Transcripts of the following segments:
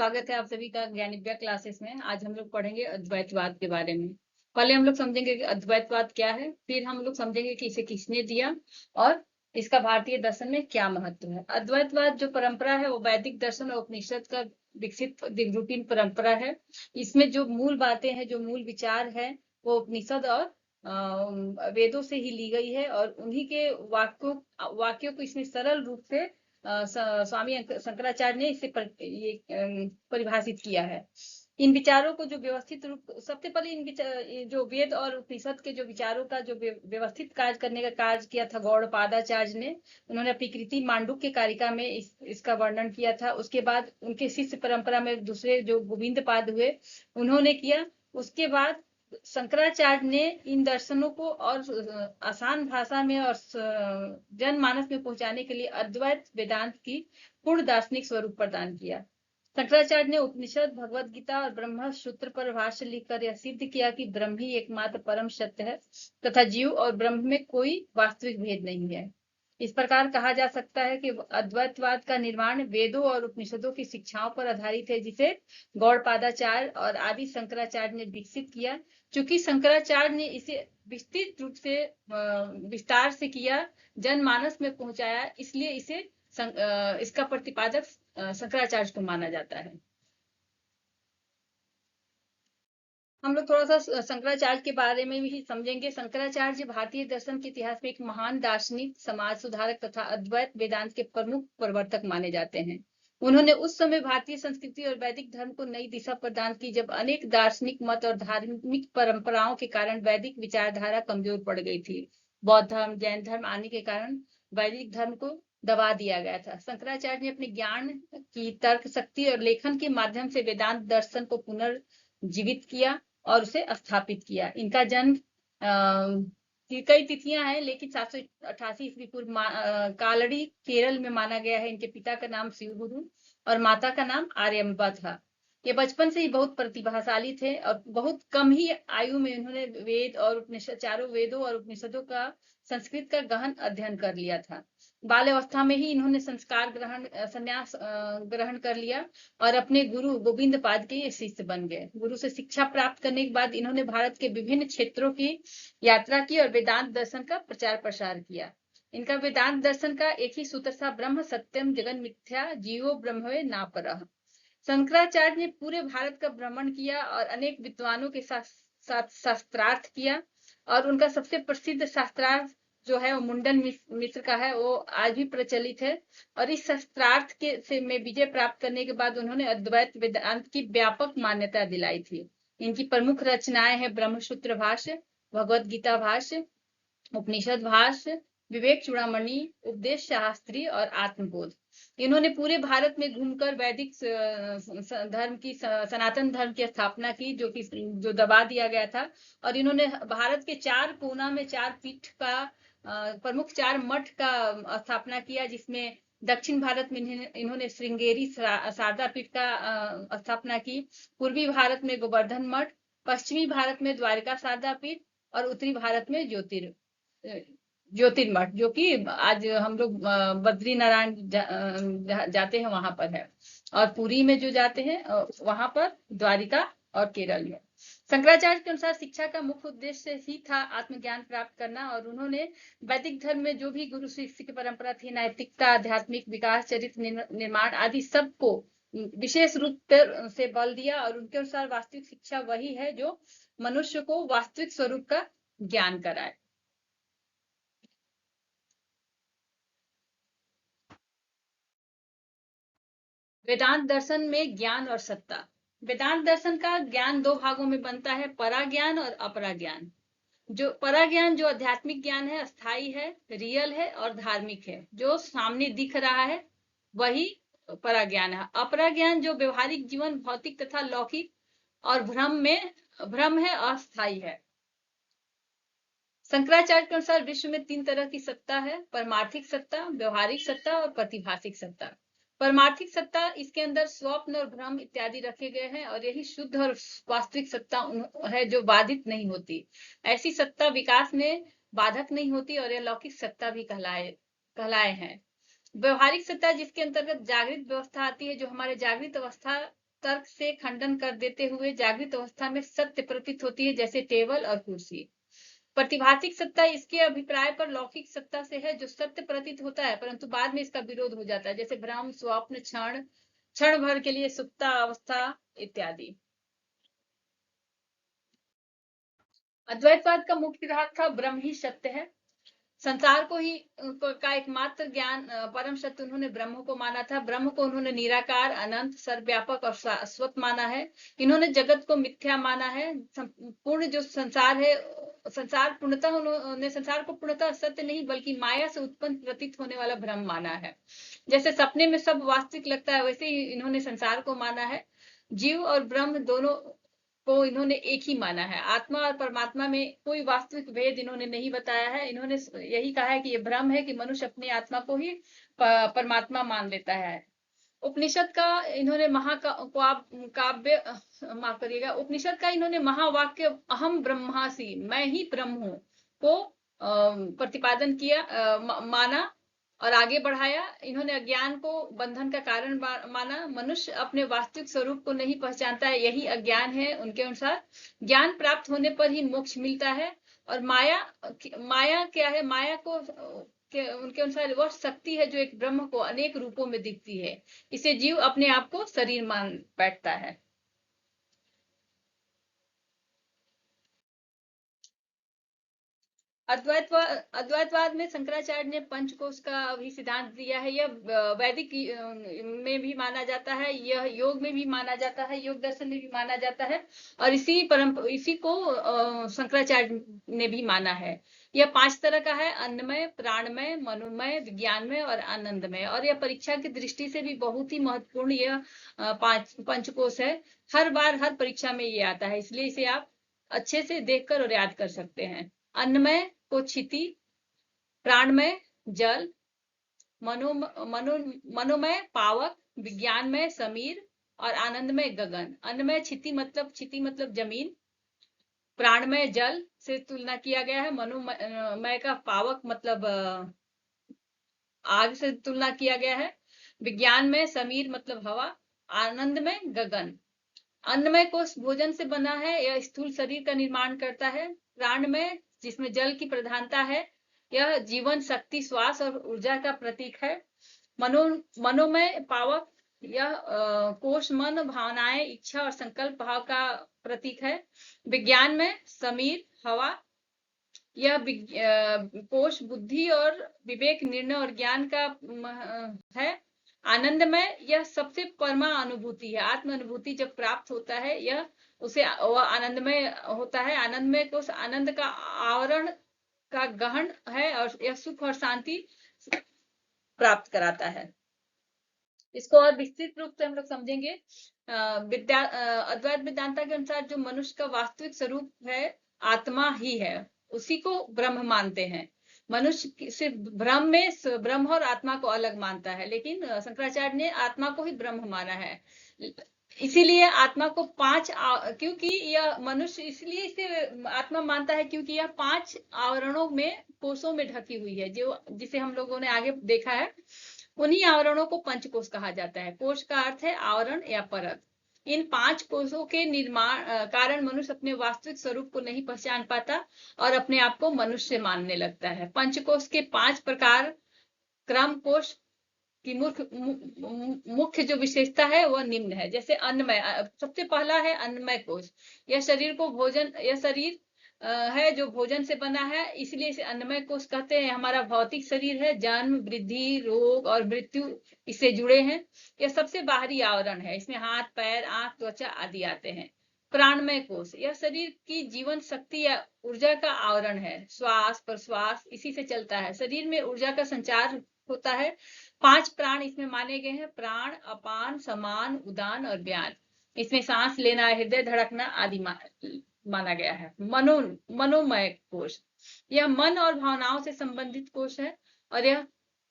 स्वागत है आप सभी का ज्ञानविद्या क्लासेस में। आज हम लोग पढ़ेंगे अद्वैतवाद के बारे में। पहले हम लोग समझेंगे कि अद्वैतवाद क्या है, फिर हम लोग समझेंगे कि इसे किसने दिया और इसका भारतीय दर्शन में क्या महत्व है। अद्वैतवाद जो परंपरा है वो वैदिक दर्शन और उपनिषद का विकसित दिग्रूटीन परंपरा है। इसमें जो मूल बातें हैं, जो मूल विचार है, वो उपनिषद और वेदों से ही ली गई है और उन्हीं के वाक्यों को इसमें सरल रूप से स्वामी शंकराचार्य ने इसे परिभाषित किया है। इन विचारों को जो व्यवस्थित रूप, सबसे पहले इन जो वेद और उपनिषद के जो विचारों का जो व्यवस्थित कार्य करने का कार्य किया था गौड़पादाचार्य ने। उन्होंने अपनी कृति मांडुक्य कारिका में इसका वर्णन किया था। उसके बाद उनके शिष्य परंपरा में दूसरे जो गोविंद पाद हुए, उन्होंने किया। उसके बाद शंकराचार्य ने इन दर्शनों को और आसान भाषा में और जनमानस में पहुंचाने के लिए अद्वैत वेदांत की पूर्ण दार्शनिक स्वरूप प्रदान किया। शंकराचार्य ने उपनिषद, भगवत गीता और ब्रह्म सूत्र पर भाष्य लिखकर यह सिद्ध किया कि ब्रह्म ही एकमात्र परम सत्य है तथा जीव और ब्रह्म में कोई वास्तविक भेद नहीं है। इस प्रकार कहा जा सकता है कि अद्वैतवाद का निर्माण वेदों और उपनिषदों की शिक्षाओं पर आधारित है, जिसे गौड़पादाचार्य और आदि शंकराचार्य ने विकसित किया। चूंकि शंकराचार्य ने इसे विस्तृत रूप से विस्तार से किया, जनमानस में पहुंचाया, इसलिए इसका प्रतिपादक शंकराचार्य को माना जाता है। हम लोग थोड़ा सा शंकराचार्य के बारे में भी समझेंगे। शंकराचार्य भारतीय दर्शन के इतिहास में एक महान दार्शनिक, समाज सुधारक तथा अद्वैत वेदांत के प्रमुख प्रवर्तक माने जाते हैं। उन्होंने उस समय भारतीय संस्कृति और वैदिक धर्म को नई दिशा प्रदान की, जब अनेक दार्शनिक मत और धार्मिक परंपराओं के कारण वैदिक विचारधारा कमजोर पड़ गई थी। बौद्ध धर्म, जैन धर्म आने के कारण वैदिक धर्म को दबा दिया गया था। शंकराचार्य ने अपने ज्ञान की, तर्क शक्ति और लेखन के माध्यम से वेदांत दर्शन को पुनर्जीवित किया और उसे स्थापित किया। इनका जन्म कई तिथियां हैं, लेकिन 788 ईस्वी पूर्व कालड़ी केरल में माना गया है। इनके पिता का नाम शिवगुरु और माता का नाम आर्यम्बा था। ये बचपन से ही बहुत प्रतिभाशाली थे और बहुत कम ही आयु में उन्होंने चारों वेदों और उपनिषदों का, संस्कृत का गहन अध्ययन कर लिया था। बाल्यावस्था में ही इन्होंने संन्यास ग्रहण कर लिया और अपने गुरु गोविंद पाद के शिष्य बन गए। गुरु से शिक्षा प्राप्त करने के बाद इन्होंने भारत के विभिन्न क्षेत्रों की यात्रा की और वेदांत दर्शन का प्रचार प्रसार किया। इनका वेदांत दर्शन का एक ही सूत्र था, ब्रह्म सत्यम जगन मिथ्या जीवो ब्रह्मवे नापरः। शंकराचार्य ने पूरे भारत का भ्रमण किया और अनेक विद्वानों के साथ शास्त्रार्थ किया और उनका सबसे प्रसिद्ध शास्त्रार्थ जो है वो मुंडन मिश्र का है, वो आज भी प्रचलित है। और इस शास्त्रार्थ में विजय प्राप्त करने के बाद उन्होंने अद्वैत वेदांत की व्यापक मान्यता दिलाई थी। इनकी प्रमुख रचनाएं हैं ब्रह्मसूत्र भाष्य, भगवत गीता भाष्य, उपनिषद भाष्य, विवेक चूड़ामणि, उपदेश शास्त्री और आत्मबोध। इन्होंने पूरे भारत में घूमकर वैदिक धर्म की, सनातन धर्म की स्थापना की, जो दबा दिया गया था। और इन्होंने भारत के 4 कोना में 4 पीठ का, प्रमुख 4 मठ का स्थापना किया, जिसमें दक्षिण भारत में इन्होंने श्रृंगेरी शारदा पीठ का स्थापना की, पूर्वी भारत में गोवर्धन मठ, पश्चिमी भारत में द्वारिका शारदा पीठ और उत्तरी भारत में ज्योतिर्मठ, जो कि आज हम लोग बद्री नारायण जाते हैं वहां पर है, और पुरी में जो जाते हैं वहां पर द्वारिका और केरल में। शंकराचार्य के अनुसार शिक्षा का मुख्य उद्देश्य ही था आत्मज्ञान प्राप्त करना और उन्होंने वैदिक धर्म में जो भी गुरु शिष्य की परंपरा थी, नैतिकता, आध्यात्मिक विकास, चरित्र निर्माण आदि सबको विशेष रूप से बल दिया। और उनके अनुसार वास्तविक शिक्षा वही है जो मनुष्य को वास्तविक स्वरूप का ज्ञान कराए। वेदांत दर्शन में ज्ञान और सत्ता। वेदांत दर्शन का ज्ञान 2 भागों में बनता है, परा ज्ञान और अपरा ज्ञान। जो परा ज्ञान जो आध्यात्मिक ज्ञान है, अस्थाई है, रियल है और धार्मिक है, जो सामने दिख रहा है, वही परा ज्ञान है। अपरा ज्ञान जो व्यवहारिक जीवन, भौतिक तथा लौकिक और भ्रम है, अस्थाई है। शंकराचार्य के अनुसार विश्व में 3 तरह की सत्ता है, परमार्थिक सत्ता, व्यवहारिक सत्ता और प्रतिभासिक सत्ता। परमार्थिक सत्ता, इसके अंदर स्वप्न और भ्रम इत्यादि रखे गए हैं और यही शुद्ध और वास्तविक सत्ता है जो बाधित नहीं होती। ऐसी सत्ता विकास में बाधक नहीं होती और यह लौकिक सत्ता भी कहलाए हैं। व्यवहारिक सत्ता, जिसके अंतर्गत जागृत व्यवस्था आती है, जो हमारे जागृत अवस्था तर्क से खंडन कर देते हुए जागृत अवस्था में सत्य प्रतीत होती है, जैसे टेबल और कुर्सी। प्रतिभातिक सत्ता इसके अभिप्राय पर लौकिक सत्ता से है, जो सत्य प्रतीत होता है परंतु बाद में इसका विरोध हो जाता है, जैसे भ्रम, स्वप्न, क्षण, क्षण भर के लिए सुप्ता अवस्था इत्यादि। अद्वैतवाद का मुख्य सिद्धांत था ब्रह्म ही सत्य है। संसार को ही का एकमात्र ज्ञान परम सत्य उन्होंने ब्रह्म को माना था। ब्रह्म को उन्होंने निराकार, अनंत, सर्वव्यापक और शाश्वत माना है। इन्होंने जगत को मिथ्या माना है। पूर्ण जो संसार है, संसार पूर्णतः, उन्होंने संसार को पूर्णतः सत्य नहीं बल्कि माया से उत्पन्न प्रतीत होने वाला भ्रम माना है। जैसे सपने में सब वास्तविक लगता है, वैसे ही इन्होंने संसार को माना है। जीव और ब्रह्म दोनों को इन्होंने एक ही माना है। आत्मा और परमात्मा में कोई वास्तविक भेद इन्होंने नहीं बताया है। इन्होंने यही कहा है कि ये भ्रम है कि मनुष्य अपनी आत्मा को ही परमात्मा मान लेता है। उपनिषद का इन्होंने काव्य, माफ करिएगा, उपनिषद का इन्होंने महावाक्य अहम ब्रह्मासि, मैं ही ब्रह्म हूँ, को प्रतिपादन किया, माना और आगे बढ़ाया। इन्होंने अज्ञान को बंधन का कारण माना। मनुष्य अपने वास्तविक स्वरूप को नहीं पहचानता है, यही अज्ञान है उनके अनुसार। ज्ञान प्राप्त होने पर ही मोक्ष मिलता है। और माया क्या है? माया को उनके अनुसार वह शक्ति है जो एक ब्रह्म को अनेक रूपों में दिखती है। इसे जीव अपने आप को शरीर मान बैठता है। अद्वैतवाद में शंकराचार्य ने पंचकोश का भी सिद्धांत दिया है। यह वैदिक में भी माना जाता है, यह योग में भी माना जाता है, योग दर्शन में भी माना जाता है, और इसी को शंकराचार्य ने भी माना है। यह 5 तरह का है: अन्नमय, प्राणमय, मनोमय, विज्ञानमय और आनंदमय। और यह परीक्षा की दृष्टि से भी बहुत ही महत्वपूर्ण यह पंचकोश है। हर बार हर परीक्षा में ये आता है, इसलिए इसे आप अच्छे से देखकर और याद कर सकते हैं। अन्नमय को क्षिति, प्राणमय जल, मनोमय पावक, विज्ञानमय समीर और आनंदमय गगन। अन्नमय क्षिति मतलब जमीन, प्राणमय जल से तुलना किया गया है, मनोमय का पावक मतलब आग से तुलना किया गया है, विज्ञान में समीर मतलब हवा, आनंद में गगन। अन्नमय कोश भोजन से बना है, यह स्थूल शरीर का निर्माण करता है। प्राणमय, जिसमें जल की प्रधानता है, यह जीवन, शक्ति, श्वास और ऊर्जा का प्रतीक है। मनोमय पावक, यह कोश मन, भावनाएं, इच्छा और संकल्प भाव का प्रतीक है। विज्ञान में समीर हवा, यह कोश बुद्धि और विवेक, निर्णय और ज्ञान का है। आनंदमय, यह सबसे परमा अनुभूति है। आत्म अनुभूति जब प्राप्त होता है, यह उसे वह आनंदमय होता है। आनंदमय को आनंद का आवरण का गहन है और यह सुख और शांति प्राप्त कराता है। इसको और विस्तृत रूप से हम लोग समझेंगे। अद्वैत वेदांता के अनुसार जो मनुष्य का वास्तविक स्वरूप है, आत्मा ही है, उसी को ब्रह्म मानते हैं। मनुष्य सिर्फ ब्रह्म और आत्मा को अलग मानता है, लेकिन शंकराचार्य ने आत्मा को ही ब्रह्म माना है। इसीलिए आत्मा को क्योंकि यह मनुष्य इसलिए इसे आत्मा मानता है क्योंकि यह 5 आवरणों में, कोषों में ढकी हुई है, जिसे हम लोगों ने आगे देखा है। उन्हीं आवरणों को पंचकोश कहा जाता है। कोश का अर्थ है आवरण या परत। इन 5 कोशों के निर्माण कारण मनुष्य अपने वास्तविक स्वरूप को नहीं पहचान पाता और अपने आप को मनुष्य मानने लगता है। पंचकोश के 5 प्रकार क्रम कोश की मुख्य जो विशेषता है वह निम्न है। जैसे अन्नमय, सबसे पहला है अन्नमय कोश। यह शरीर है जो भोजन से बना है, इसलिए इसे अन्नमय कोश कहते हैं। हमारा भौतिक शरीर है, जन्म, वृद्धि, रोग और मृत्यु इससे जुड़े हैं। यह सबसे बाहरी आवरण है, इसमें हाथ, पैर, आंख, त्वचा आदि आते हैं। प्राणमय कोश, यह शरीर की जीवन शक्ति या ऊर्जा का आवरण है। श्वास प्रश्वास इसी से चलता है। शरीर में ऊर्जा का संचार होता है। 5 प्राण इसमें माने गए हैं: प्राण, अपान, समान, उदान और व्यान। इसमें सांस लेना, हृदय धड़कना आदि माना गया है। मनोमय कोश, यह मन और भावनाओं से संबंधित कोश है और यह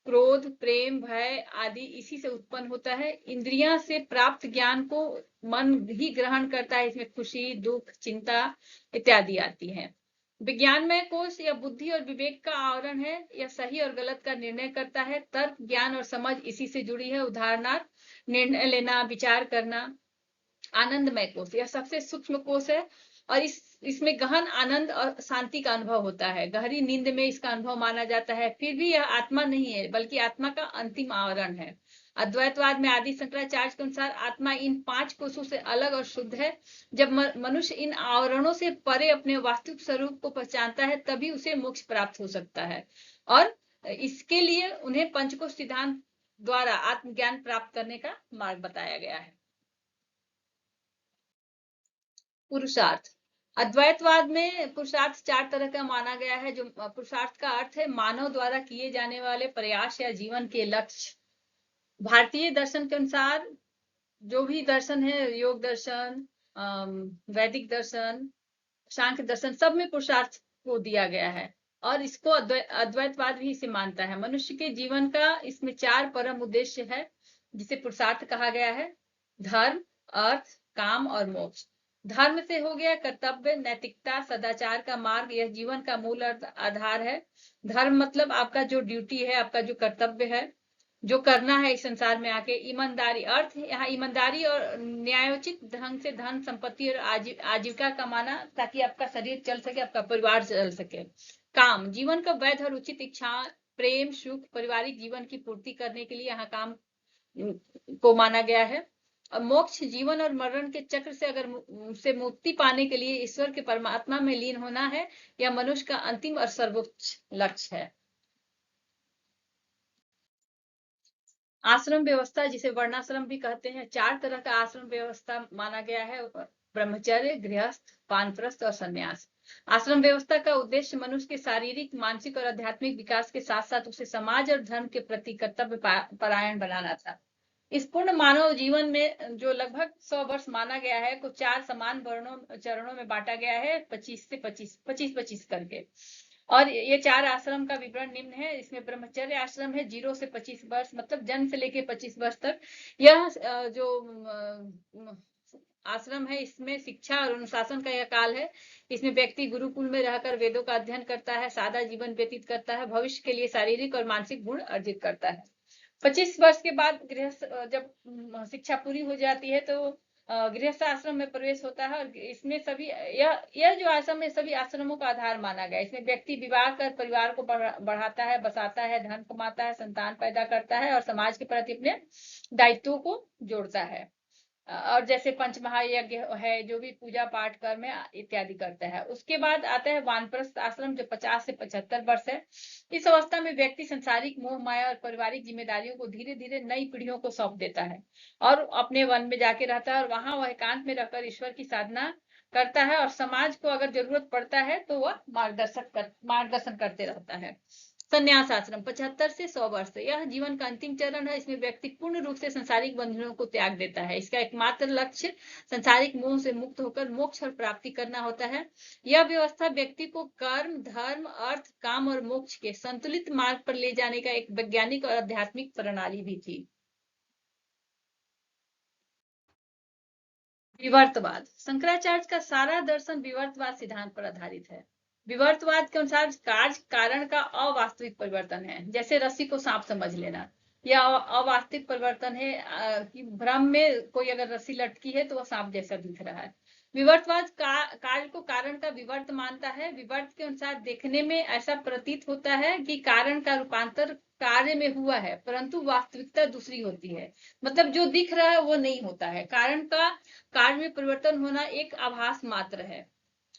क्रोध, प्रेम, भय आदि इसी से उत्पन्न होता है। इंद्रियां से प्राप्त ज्ञान को मन ही ग्रहण करता है, इसमें खुशी, दुख, चिंता इत्यादि आती है। विज्ञानमय कोश यह बुद्धि और विवेक का आवरण है, यह सही और गलत का निर्णय करता है। तर्क, ज्ञान और समझ इसी से जुड़ी है। उदाहरणार्थ निर्णय लेना, विचार करना। आनंदमय कोष, यह सबसे सूक्ष्म कोष है और इसमें गहन आनंद और शांति का अनुभव होता है। गहरी नींद में इसका अनुभव माना जाता है। फिर भी यह आत्मा नहीं है, बल्कि आत्मा का अंतिम आवरण है। अद्वैतवाद में आदि शंकराचार्य के अनुसार आत्मा इन 5 कोषों से अलग और शुद्ध है। जब मनुष्य इन आवरणों से परे अपने वास्तविक स्वरूप को पहचानता है, तभी उसे मोक्ष प्राप्त हो सकता है। और इसके लिए उन्हें पंचकोश सिद्धांत द्वारा आत्मज्ञान प्राप्त करने का मार्ग बताया गया है। पुरुषार्थ, अद्वैतवाद में पुरुषार्थ 4 तरह का माना गया है। जो पुरुषार्थ का अर्थ है मानव द्वारा किए जाने वाले प्रयास या जीवन के लक्ष्य। भारतीय दर्शन के अनुसार जो भी दर्शन है, योग दर्शन, वैदिक दर्शन, सांख्य दर्शन, सब में पुरुषार्थ को दिया गया है और इसको अद्वैतवाद भी इसे मानता है। मनुष्य के जीवन का इसमें 4 परम उद्देश्य है जिसे पुरुषार्थ कहा गया है: धर्म, अर्थ, काम और मोक्ष। धर्म से हो गया कर्तव्य, नैतिकता, सदाचार का मार्ग, यह जीवन का मूल आधार है। धर्म मतलब आपका जो ड्यूटी है, आपका जो कर्तव्य है, जो करना है इस संसार में आके। ईमानदारी, अर्थ यहाँ ईमानदारी और न्यायोचित ढंग से धन संपत्ति और आजीविका कमाना, ताकि आपका शरीर चल सके, आपका परिवार चल सके। काम, जीवन का वैध और उचित इच्छा, प्रेम, सुख, पारिवारिक जीवन की पूर्ति करने के लिए यहाँ काम को माना गया है। और मोक्ष, जीवन और मरण के चक्र से से मुक्ति पाने के लिए ईश्वर के परमात्मा में लीन होना है। यह मनुष्य का अंतिम और सर्वोच्च लक्ष्य है। आश्रम व्यवस्था, जिसे वर्णाश्रम भी कहते हैं, 4 तरह का आश्रम व्यवस्था माना गया है: ब्रह्मचर्य, गृहस्थ, वानप्रस्थ और संन्यास। आश्रम व्यवस्था का उद्देश्य मनुष्य के शारीरिक, मानसिक और आध्यात्मिक विकास के साथ साथ उसे समाज और धर्म के प्रति कर्तव्य परायण बनाना था। इस पूर्ण मानव जीवन में जो लगभग 100 वर्ष माना गया है, को 4 समान चरणों में बांटा गया है, 25 से 25 करके। और ये 4 आश्रम का विवरण निम्न है। इसमें ब्रह्मचर्य आश्रम है 0 से 25 वर्ष, मतलब जन्म से लेके 25 वर्ष तक। यह जो आश्रम है, इसमें शिक्षा और अनुशासन का यह काल है। इसमें व्यक्ति गुरुकुल में रहकर वेदों का अध्ययन करता है, सादा जीवन व्यतीत करता है, भविष्य के लिए शारीरिक और मानसिक गुण अर्जित करता है। 25 वर्ष के बाद गृहस्थ, जब शिक्षा पूरी हो जाती है तो गृहस्थ आश्रम में प्रवेश होता है। और इसमें सभी यह जो आश्रम है, सभी आश्रमों का आधार माना गया। इसमें व्यक्ति विवाह कर परिवार को बढ़ाता है, बसाता है, धन कमाता है, संतान पैदा करता है और समाज के प्रति अपने दायित्वों को जोड़ता है। और जैसे पंचमहायज्ञ है, जो भी पूजा पाठ कर्म इत्यादि करता है। उसके बाद आता है वानप्रस्थ आश्रम, जो 50 से 75 वर्ष है। इस अवस्था में व्यक्ति संसारिक मोह माया और पारिवारिक जिम्मेदारियों को धीरे धीरे नई पीढ़ियों को सौंप देता है और अपने वन में जाके रहता है और वहां वह एकांत में रहकर ईश्वर की साधना करता है और समाज को अगर जरूरत पड़ता है तो वह मार्गदर्शन करते रहता है। संन्यास आश्रम 75 से 100 वर्ष, यह जीवन का अंतिम चरण है। इसमें व्यक्ति पूर्ण रूप से संसारिक बंधनों को त्याग देता है। इसका एकमात्र लक्ष्य संसारिक मोह से मुक्त होकर मोक्ष और प्राप्ति करना होता है। यह व्यवस्था व्यक्ति को कर्म, धर्म, अर्थ, काम और मोक्ष के संतुलित मार्ग पर ले जाने का एक वैज्ञानिक और आध्यात्मिक प्रणाली भी थी। विवर्तवाद, शंकराचार्य का सारा दर्शन विवर्तवाद सिद्धांत पर आधारित है। विवर्तवाद के अनुसार कार्य कारण का अवास्तविक परिवर्तन है। जैसे रस्सी को सांप समझ लेना, यह अवास्तविक परिवर्तन है कि भ्रम में कोई अगर रस्सी लटकी है तो वह सांप जैसा दिख रहा है। विवर्तवाद कार्य को कारण का विवर्त मानता है। विवर्त के अनुसार देखने में ऐसा प्रतीत होता है कि कारण का रूपांतर कार्य में हुआ है, परंतु वास्तविकता दूसरी होती है। मतलब जो दिख रहा है वो नहीं होता है। कारण का कार्य में परिवर्तन होना एक आभास मात्र है।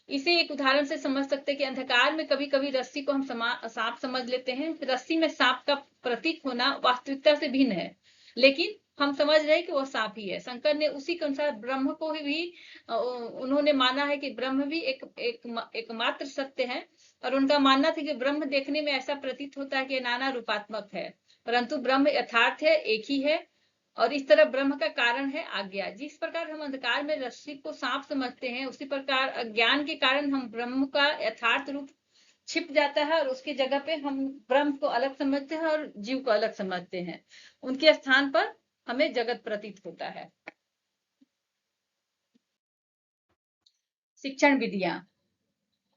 इसे एक उदाहरण से समझ सकते हैं कि अंधकार में कभी कभी रस्सी को हम सांप समझ लेते हैं। रस्सी में सांप का प्रतीक होना वास्तविकता से भिन्न है, लेकिन हम समझ रहे हैं कि वो सांप ही है। शंकर ने उसी के अनुसार ब्रह्म को भी उन्होंने माना है कि ब्रह्म भी एक मात्र सत्य है। और उनका मानना था कि ब्रह्म देखने में ऐसा प्रतीत होता है कि नाना रूपात्मक है, परंतु ब्रह्म यथार्थ है, एक ही है। और इस तरह ब्रह्म का कारण है आज्ञा। जिस प्रकार हम अंधकार में रस्सी को सांप समझते हैं, उसी प्रकार अज्ञान के कारण हम ब्रह्म का यथार्थ रूप छिप जाता है और उसकी जगह पे हम ब्रह्म को अलग समझते हैं और जीव को अलग समझते हैं। उनके स्थान पर हमें जगत प्रतीत होता है। शिक्षण विधियां,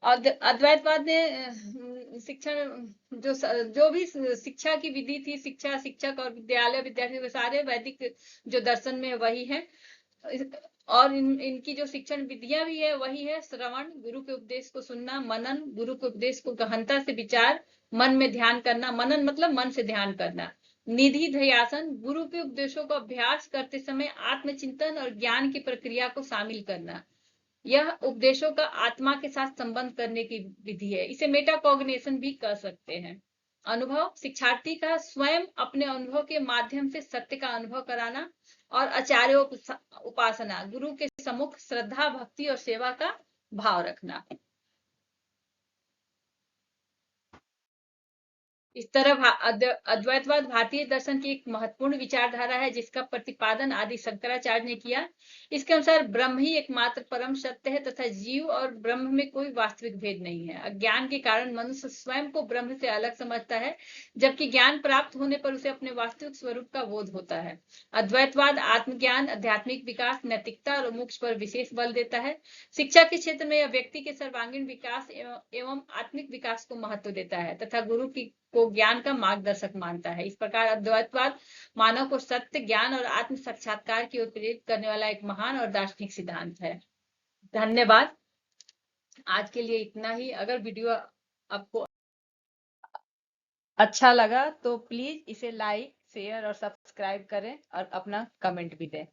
अद्वैतवाद ने शिक्षण जो भी शिक्षा की विधि थी, शिक्षक और विद्यालय विद्यार्थी, सारे वैदिक जो दर्शन में वही है। और इनकी जो शिक्षण विधियां भी है वही है श्रवण, गुरु के उपदेश को सुनना, मनन, गुरु के उपदेश को गहनता से विचार, मन में ध्यान करना, मनन मतलब मन से ध्यान करना, निधि ध्यासन, गुरु के उपदेशों को अभ्यास करते समय आत्मचिंतन और ज्ञान की प्रक्रिया को शामिल करना। यह उपदेशों का आत्मा के साथ संबंध करने की विधि है। इसे मेटाकॉग्निशन भी कह सकते हैं। अनुभव, शिक्षार्थी का स्वयं अपने अनुभव के माध्यम से सत्य का अनुभव कराना। और आचार्य उपासना, गुरु के सम्मुख श्रद्धा, भक्ति और सेवा का भाव रखना। इस तरह अद्वैतवाद भारतीय दर्शन की एक महत्वपूर्ण विचारधारा है जिसका प्रतिपादन आदि शंकराचार्य ने किया। इसके अनुसार ब्रह्म ही एकमात्र परम सत्य है तथा जीव और ब्रह्म में कोई वास्तविक भेद नहीं है। अज्ञान के कारण मनुष्य स्वयं को ब्रह्म से अलग समझता है, जबकि ज्ञान प्राप्त होने पर उसे अपने वास्तविक स्वरूप का बोध होता है। अद्वैतवाद आत्मज्ञान, आध्यात्मिक विकास, नैतिकता और मोक्ष पर विशेष बल देता है। शिक्षा के क्षेत्र में यह व्यक्ति के सर्वांगीण विकास एवं आत्मिक विकास को महत्व देता है तथा गुरु को ज्ञान का मार्गदर्शक मानता है। इस प्रकार अद्वैतवाद मानव को सत्य, ज्ञान और आत्म साक्षात्कार की ओर प्रेरित करने वाला एक महान और दार्शनिक सिद्धांत है। धन्यवाद। आज के लिए इतना ही। अगर वीडियो आपको अच्छा लगा तो प्लीज इसे लाइक, शेयर और सब्सक्राइब करें और अपना कमेंट भी दें।